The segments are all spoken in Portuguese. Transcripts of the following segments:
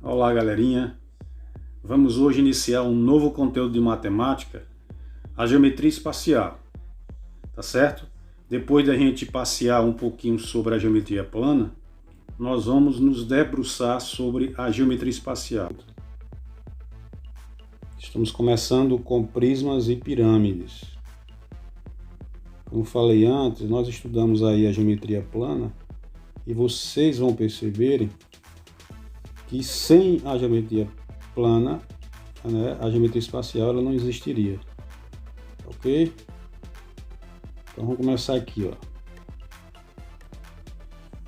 Olá, galerinha. Vamos hoje iniciar um novo conteúdo de matemática, a geometria espacial, tá certo? Depois da gente passear um pouquinho sobre a geometria plana, nós vamos nos debruçar sobre a geometria espacial. Estamos começando com prismas e pirâmides. Como falei antes, nós estudamos aí a geometria plana e vocês vão perceberem que sem a geometria plana, né, a geometria espacial ela não existiria. Ok? Então vamos começar aqui, ó.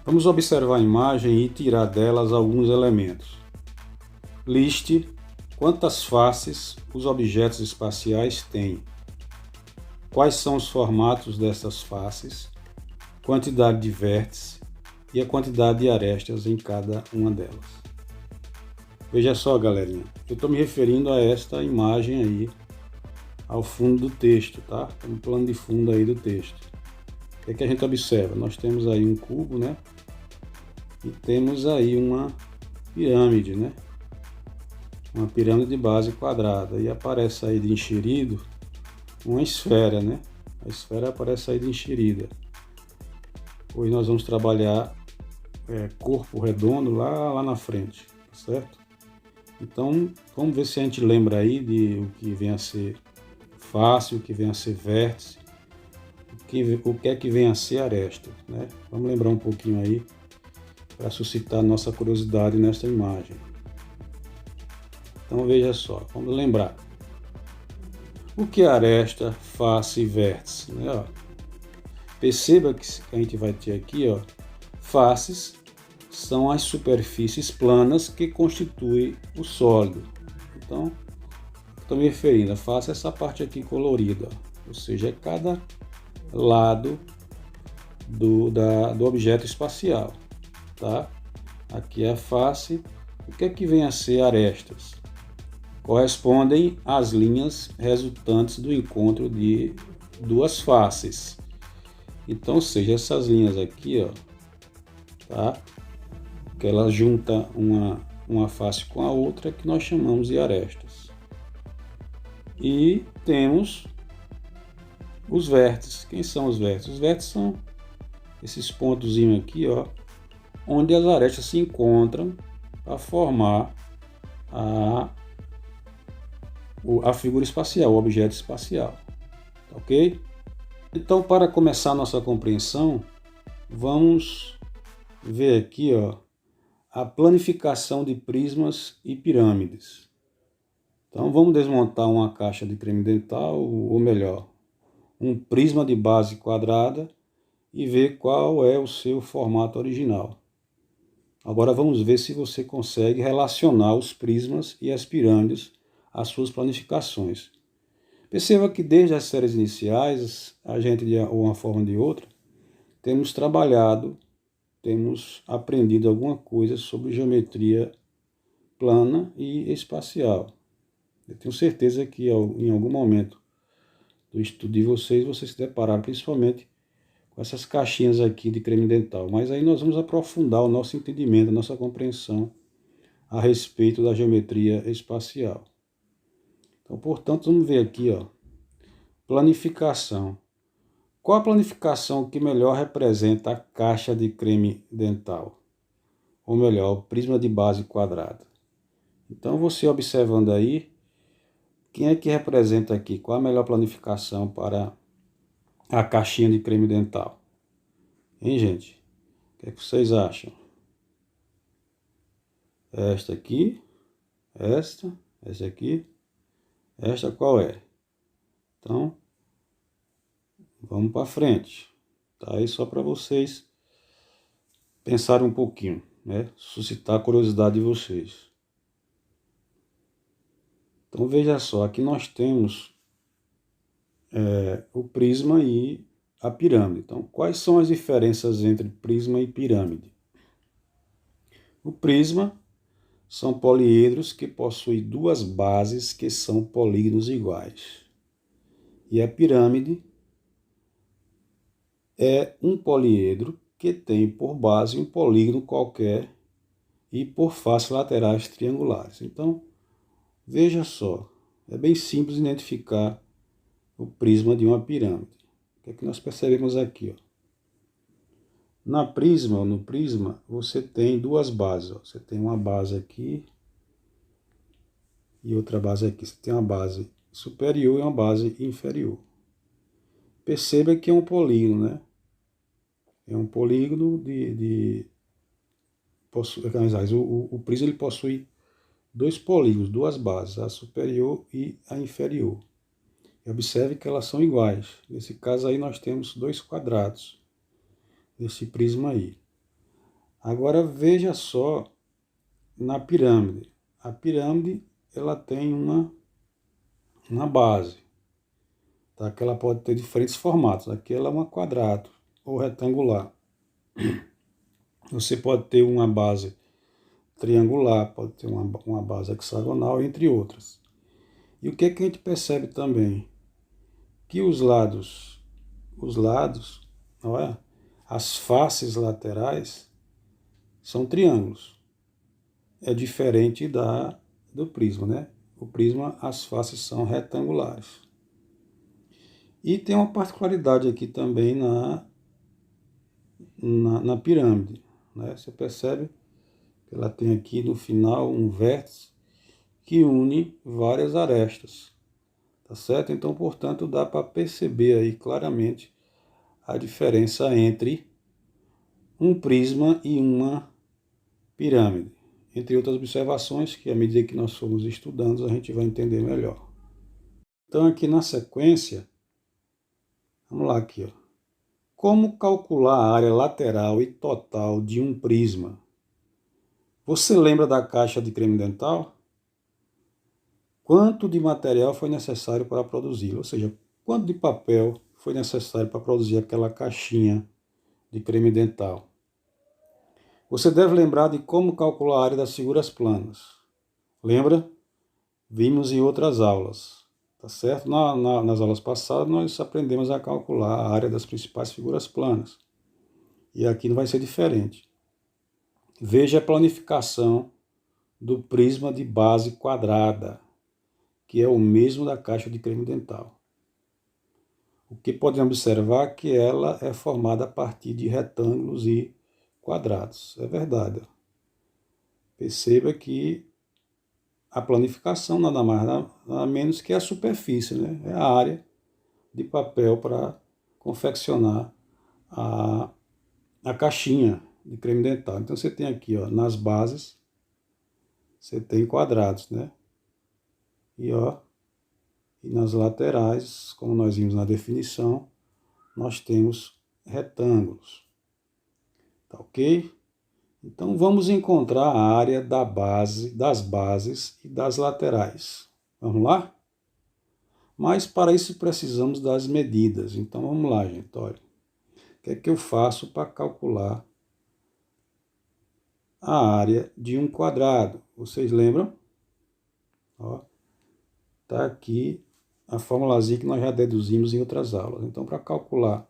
Vamos observar a imagem e tirar delas alguns elementos. Liste quantas faces os objetos espaciais têm. Quais são os formatos dessas faces, quantidade de vértices e a quantidade de arestas em cada uma delas. Veja só, galerinha, eu estou me referindo a esta imagem aí, ao fundo do texto, tá? No plano de fundo aí do texto. O que é que a gente observa? Nós temos aí um cubo, né? E temos aí uma pirâmide, né? Uma pirâmide de base quadrada. E aparece aí de enxerido uma esfera, né? A esfera aparece aí de enxerida. Hoje nós vamos trabalhar corpo redondo lá na frente, tá certo? Então, vamos ver se a gente lembra aí de o que vem a ser face, o que vem a ser vértice, o que é que vem a ser aresta, né? Vamos lembrar um pouquinho aí para suscitar nossa curiosidade nesta imagem. Então veja só, vamos lembrar. O que é aresta, face e vértice? Né? Ó, perceba que a gente vai ter aqui, ó, faces são as superfícies planas que constituem o sólido. Então, estou me referindo, a face é essa parte aqui colorida, ou seja, é cada lado do objeto espacial, tá? Aqui é a face. O que é que vem a ser arestas? Correspondem às linhas resultantes do encontro de duas faces. Então, ou seja, essas linhas aqui, ó, tá? Que ela junta uma face com a outra, que nós chamamos de arestas. E temos os vértices. Quem são os vértices? Os vértices são esses pontozinhos aqui, ó, onde as arestas se encontram para formar a figura espacial, o objeto espacial. Ok? Então, para começar a nossa compreensão, vamos ver aqui, ó, a planificação de prismas e pirâmides. Então vamos desmontar uma caixa de creme dental, ou melhor, um prisma de base quadrada e ver qual é o seu formato original. Agora vamos ver se você consegue relacionar os prismas e as pirâmides às suas planificações. Perceba que desde as séries iniciais, a gente de uma forma ou de outra, temos trabalhado, temos aprendido alguma coisa sobre geometria plana e espacial. Eu tenho certeza que em algum momento do estudo de vocês se depararam principalmente com essas caixinhas aqui de creme dental. Mas aí nós vamos aprofundar o nosso entendimento, a nossa compreensão a respeito da geometria espacial. Então, portanto, vamos ver aqui, ó, planificação. Qual a planificação que melhor representa a caixa de creme dental? Ou melhor, o prisma de base quadrada. Então, você observando aí, quem é que representa aqui? Qual a melhor planificação para a caixinha de creme dental? Hein, gente? O que é que vocês acham? Esta aqui, esta aqui, esta qual é? Então, vamos para frente. Tá aí só para vocês pensarem um pouquinho, né? Suscitar a curiosidade de vocês. Então veja só, aqui nós temos o prisma e a pirâmide. Então, quais são as diferenças entre prisma e pirâmide? O prisma são poliedros que possuem duas bases que são polígonos iguais. E a pirâmide é um poliedro que tem por base um polígono qualquer e por faces laterais triangulares. Então, veja só, é bem simples identificar o prisma de uma pirâmide. O que é que nós percebemos aqui? Ó? No prisma, você tem duas bases. Ó. Você tem uma base aqui e outra base aqui. Você tem uma base superior e uma base inferior. Perceba que é um polígono, né? É um polígono o prisma ele possui dois polígonos, duas bases, a superior e a inferior. E observe que elas são iguais. Nesse caso aí nós temos dois quadrados nesse prisma aí. Agora veja só na pirâmide. A pirâmide ela tem uma base, tá? Que ela pode ter diferentes formatos. Aqui ela é uma quadrado ou retangular. Você pode ter uma base triangular, pode ter uma base hexagonal, entre outras. E o que a gente percebe também? Que os lados, não é? As faces laterais são triângulos. É diferente do prisma, né? O prisma, as faces são retangulares. E tem uma particularidade aqui também na pirâmide, né? Você percebe que ela tem aqui no final um vértice que une várias arestas, tá certo? Então, portanto, dá para perceber aí claramente a diferença entre um prisma e uma pirâmide, entre outras observações que, à medida que nós formos estudando, a gente vai entender melhor. Então, aqui na sequência, vamos lá aqui, ó. Como calcular a área lateral e total de um prisma? Você lembra da caixa de creme dental? Quanto de material foi necessário para produzi-lo? Ou seja, quanto de papel foi necessário para produzir aquela caixinha de creme dental? Você deve lembrar de como calcular a área das figuras planas. Lembra? Vimos em outras aulas, tá certo? Nas aulas passadas nós aprendemos a calcular a área das principais figuras planas. E aqui não vai ser diferente. Veja a planificação do prisma de base quadrada, que é o mesmo da caixa de creme dental. O que podemos observar é que ela é formada a partir de retângulos e quadrados. É verdade. Perceba que a planificação nada mais nada menos que a superfície, né? É a área de papel para confeccionar a caixinha de creme dental. Então você tem aqui, ó, nas bases, você tem quadrados, né? E nas laterais, como nós vimos na definição, nós temos retângulos. Tá ok? Então vamos encontrar a área das bases e das laterais. Vamos lá? Mas para isso precisamos das medidas. Então vamos lá, gente. Olha, o que é que eu faço para calcular a área de um quadrado? Vocês lembram? Está aqui a formulazinha que nós já deduzimos em outras aulas. Então, para calcular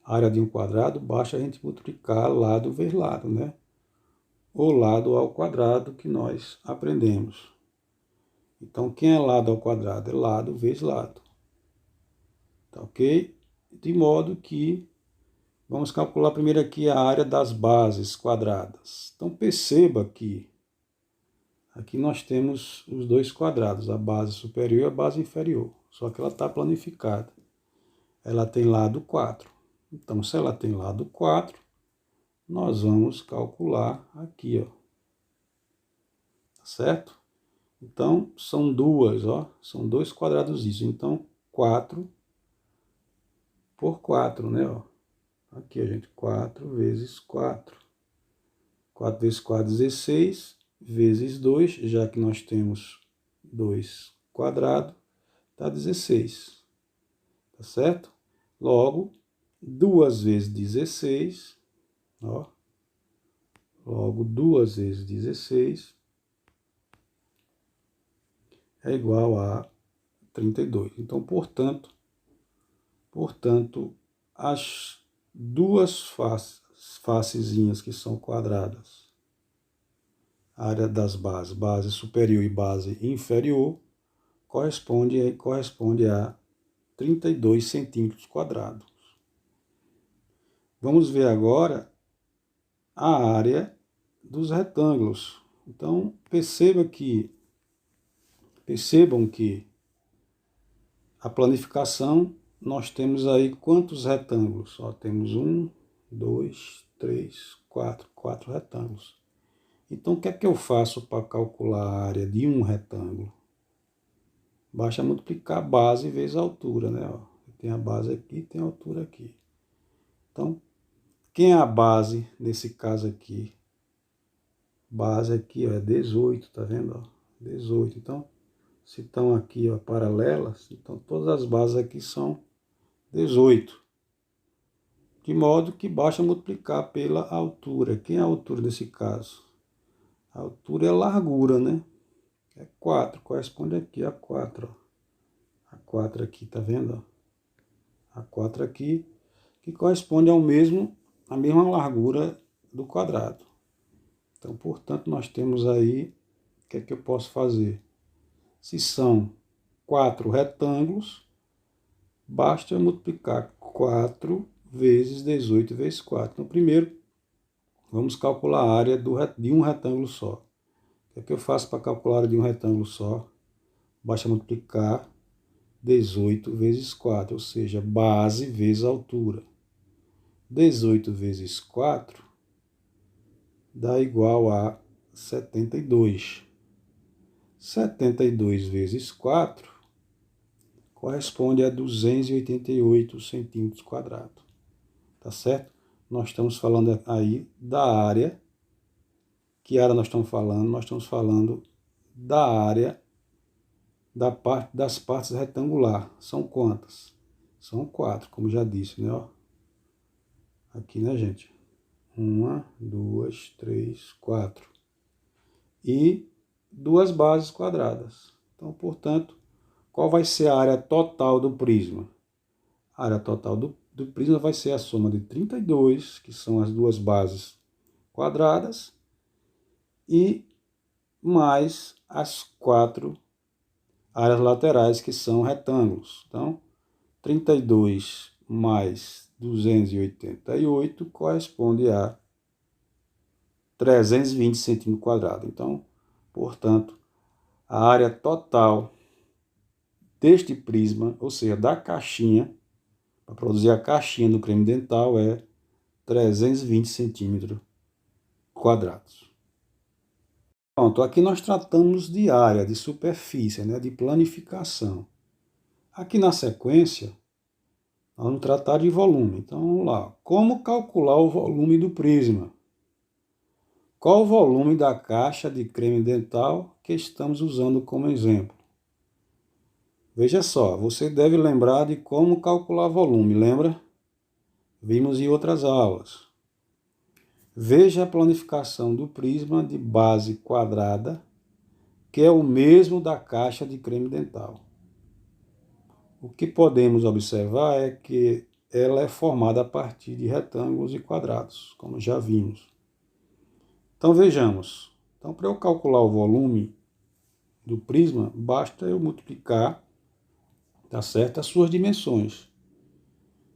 a área de um quadrado, basta a gente multiplicar lado vezes lado, né? Ou lado ao quadrado que nós aprendemos. Então, quem é lado ao quadrado? É lado vezes lado. Tá ok? De modo que vamos calcular primeiro aqui a área das bases quadradas. Então, perceba que aqui nós temos os dois quadrados, a base superior e a base inferior. Só que ela está planificada. Ela tem lado 4. Então, se ela tem lado 4, nós vamos calcular aqui, ó. Tá certo? Então, são duas, ó. São dois quadrados isso. Então, 4 por 4, né, ó. Aqui, gente, 4 vezes 4. 4 vezes 4, 16, vezes 2, já que nós temos 2 quadrado, dá 16. Tá certo? Logo, 2 vezes 16, ó. Logo, 2 vezes 16 é igual a 32. Então, portanto, as duas facezinhas que são quadradas A área das bases, base superior e base inferior, corresponde a 32 centímetros quadrados. Vamos ver agora a área dos retângulos. Então, percebam que a planificação, nós temos aí quantos retângulos? Só temos 1, 2, 3, 4 retângulos. Então, o que é que eu faço para calcular a área de um retângulo? Basta multiplicar a base vezes a altura, né? Tem a base aqui, tem a altura aqui. Então, quem é a base nesse caso aqui? Base aqui, ó, é 18, tá vendo? 18. Então, se estão aqui, ó, paralelas, então todas as bases aqui são 18. De modo que basta multiplicar pela altura. Quem é a altura nesse caso? A altura é a largura, né? É 4, corresponde aqui a 4. Ó. A 4 aqui, tá vendo? A 4 aqui, que corresponde à mesma largura do quadrado. Então, portanto, nós temos aí, o que é que eu posso fazer? Se são 4 retângulos, basta eu multiplicar 4 vezes 18 vezes 4. Então, primeiro, vamos calcular a área de um retângulo só. O que é que eu faço para calcular a área de um retângulo só? Basta multiplicar 18 vezes 4, ou seja, base vezes altura. 18 vezes 4 dá igual a 72. 72 vezes 4 corresponde a 288 centímetros quadrados. Tá certo? Nós estamos falando aí da área. Que área nós estamos falando? Nós estamos falando da área das partes retangular. São quantas? São 4, como já disse, né? Ó. Aqui, né, gente? 1, 2, 3, 4. E 2 bases quadradas. Então, portanto, qual vai ser a área total do prisma? A área total do prisma vai ser a soma de 32, que são as 2 bases quadradas, e mais as 4 áreas laterais, que são retângulos. Então, 32 mais 288 corresponde a 320 centímetros quadrados. Então, portanto, a área total deste prisma, ou seja, da caixinha, para produzir a caixinha do creme dental, é 320 centímetros quadrados. Pronto, aqui nós tratamos de área, de superfície, né, de planificação. Aqui na sequência, nós vamos tratar de volume. Então, vamos lá. Como calcular o volume do prisma? Qual o volume da caixa de creme dental que estamos usando como exemplo? Veja só, você deve lembrar de como calcular volume, lembra? Vimos em outras aulas. Veja a planificação do prisma de base quadrada, que é o mesmo da caixa de creme dental. O que podemos observar é que ela é formada a partir de retângulos e quadrados, como já vimos. Então vejamos. Então, para eu calcular o volume do prisma, basta eu multiplicar, tá certo, as suas dimensões.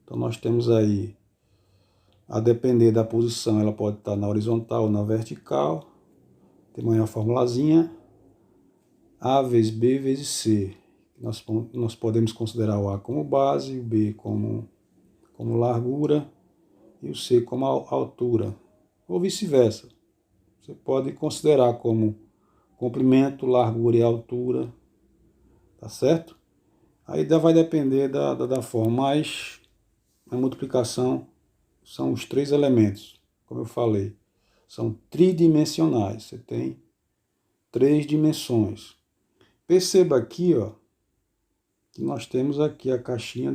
Então nós temos aí, a depender da posição, ela pode estar na horizontal ou na vertical. Tem uma formulazinha, A vezes B vezes C. Nós podemos considerar o A como base, o B como largura e o C como altura, ou vice-versa. Você pode considerar como comprimento, largura e altura, tá certo? Aí vai depender da forma, mas a multiplicação são os 3 elementos, como eu falei, são tridimensionais, você tem 3 dimensões. Perceba aqui, ó, que nós temos aqui a caixinha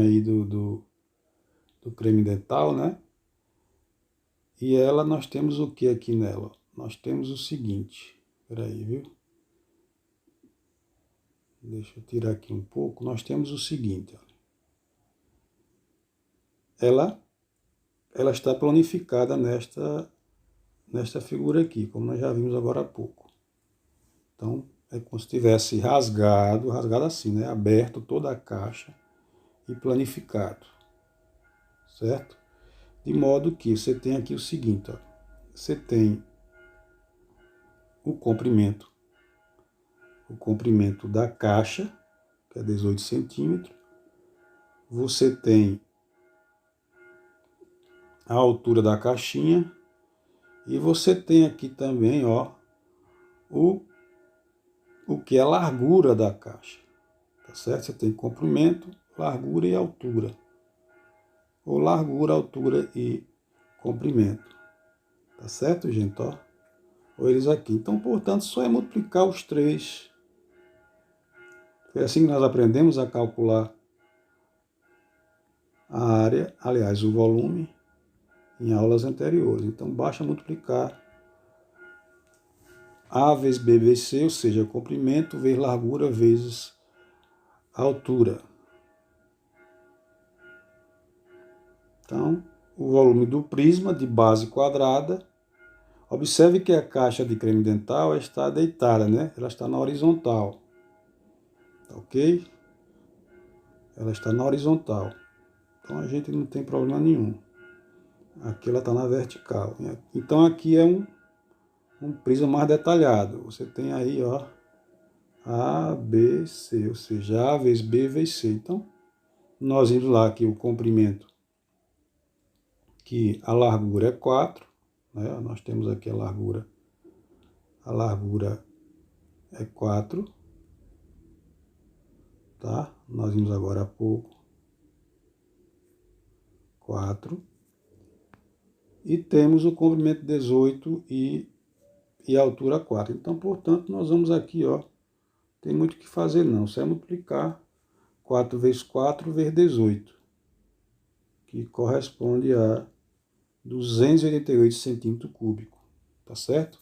aí do creme dental, né? E ela, nós temos o que aqui nela? Nós temos o seguinte, peraí, viu? Deixa eu tirar aqui um pouco. Nós temos o seguinte, ó. Ela está planificada nesta figura aqui, como nós já vimos agora há pouco. Então, é como se tivesse rasgado assim, né? Aberto toda a caixa e planificado, certo? De modo que você tem aqui o seguinte, ó, você tem o comprimento da caixa, que é 18 centímetros, você tem a altura da caixinha e você tem aqui também, ó, o que é a largura da caixa, tá certo? Você tem comprimento, largura e altura, ou largura, altura e comprimento, tá certo, gente? Ó, ou eles aqui. Então, portanto, só é multiplicar os três. Foi assim que nós aprendemos a calcular a área, aliás, o volume, em aulas anteriores. Então, basta multiplicar A vezes B vezes C, ou seja, comprimento vezes largura vezes altura. Então, o volume do prisma de base quadrada. Observe que a caixa de creme dental está deitada, né? Ela está na horizontal. Ok? Ela está na horizontal. Então a gente não tem problema nenhum. Aqui ela está na vertical. Então aqui é um prisma mais detalhado. Você tem aí, ó, A, B, C, ou seja, A vezes B vezes C. Então, nós vimos lá que o comprimento, que a largura é 4, né? Nós temos aqui a largura é 4, tá? Nós vimos agora há pouco, 4. E temos o comprimento 18 e a altura 4. Então, portanto, nós vamos aqui, ó, tem muito o que fazer não, só é multiplicar 4 vezes 4 vezes 18, que corresponde a 288 centímetros cúbicos, tá certo?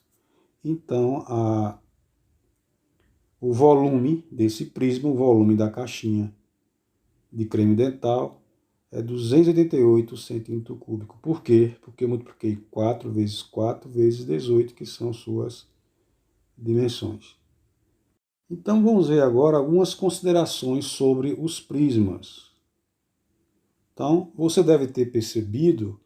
Então, o volume desse prisma, o volume da caixinha de creme dental é 288 centímetros cúbicos. Por quê? Porque eu multipliquei 4 vezes 4 vezes 18, que são suas dimensões. Então, vamos ver agora algumas considerações sobre os prismas. Então, você deve ter percebido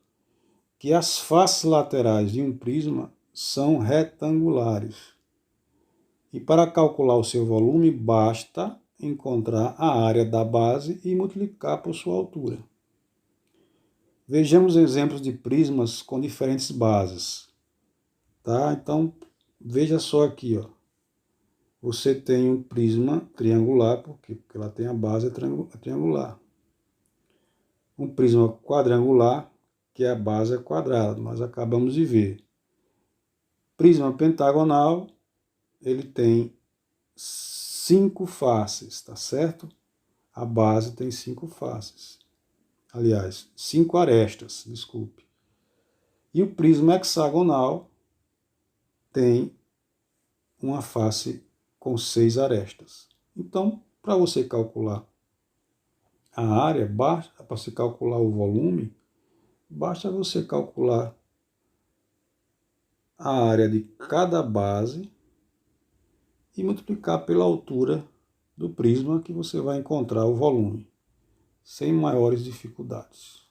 que as faces laterais de um prisma são retangulares. E para calcular o seu volume, basta encontrar a área da base e multiplicar por sua altura. Vejamos exemplos de prismas com diferentes bases. Tá? Então, veja só aqui, ó. Você tem um prisma triangular, porque ela tem a base triangular. Um prisma quadrangular, que a base é quadrada, nós acabamos de ver. Prisma pentagonal, ele tem 5 faces, tá certo? A base tem 5 faces. Aliás, 5 arestas, desculpe. E o prisma hexagonal tem uma face com 6 arestas. Então, para você calcular a área, basta para você calcular o volume, basta você calcular a área de cada base e multiplicar pela altura do prisma, que você vai encontrar o volume, sem maiores dificuldades.